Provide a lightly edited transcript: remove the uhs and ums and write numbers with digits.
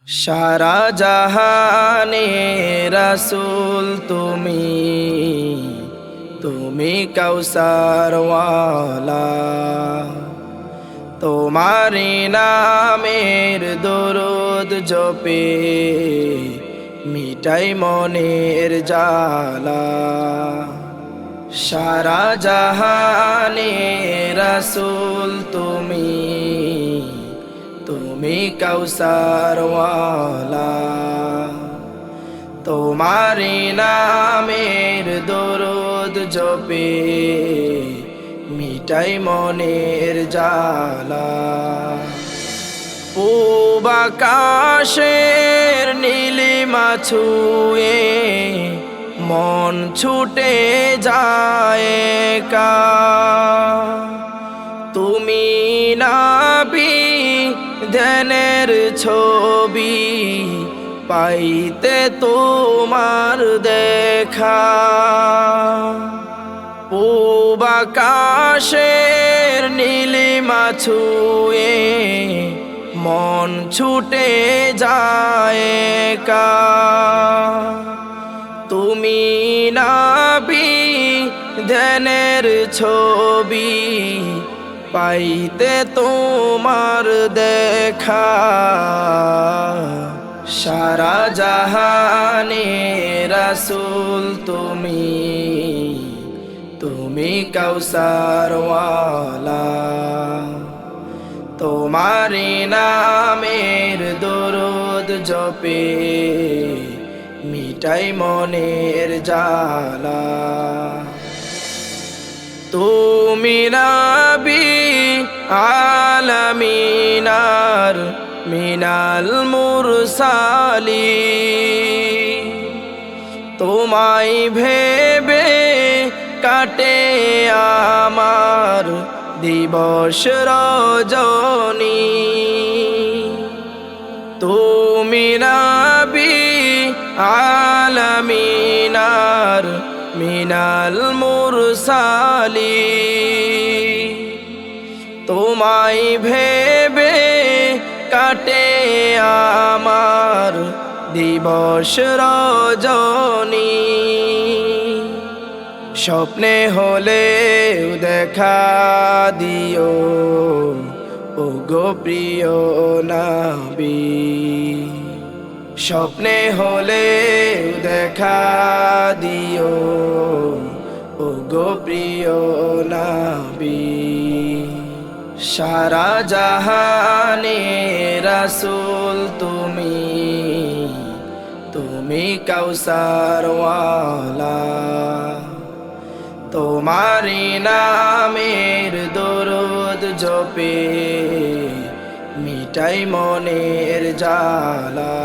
সারা জাহানে রাসূল তুমি, তুমি কাউসারওয়ালা। তোমারি নামের দরুদ জপে মিটাই মনের জ্বালা। সারা জাহানে রাসূল তুমি, তুমি কাউসারওয়ালা। তোমারি নামের দরুদ জপে মিটাই মনের জ্বালা। পূব আকাশের নীলিমা ছুঁয়ে মন ছুটে যায় একা। তুমি নবী ধ্যানের ছবি, পাইতে তোমার দেখা। পূব আকাশের নীলিমা ছুঁয়ে মন ছুটে যায় একা। তুমি নবী ধ্যানের ছবি, পাইতে তোমার দেখা। সারা জাহানে রাসূল তুমি, তুমি কাউসারওয়ালা। তোমারি নামের দরুদ জপে মিটাই মনের জ্বালা। তুমি নবী আলামিনার মিনাল মুরসালিন। তোমায় ভেবে কাটে আমার দিবস রজনী। তুমি নবী আলামিনার মিনাল মুরসালিন। তোমায় ভেবে কাটে আমার দিবস রজনী। স্বপ্নে হলেও দেখা দিও ওগো প্রিয় নবী। স্বপ্নে হলেও দেখা দিও ওগো প্রিয় নবী। সারা জাহানে রাসূল তুমি, তুমি কাউসারওয়ালা। তোমারি নামের দরুদ জপে মিটাই মনের জ্বালা।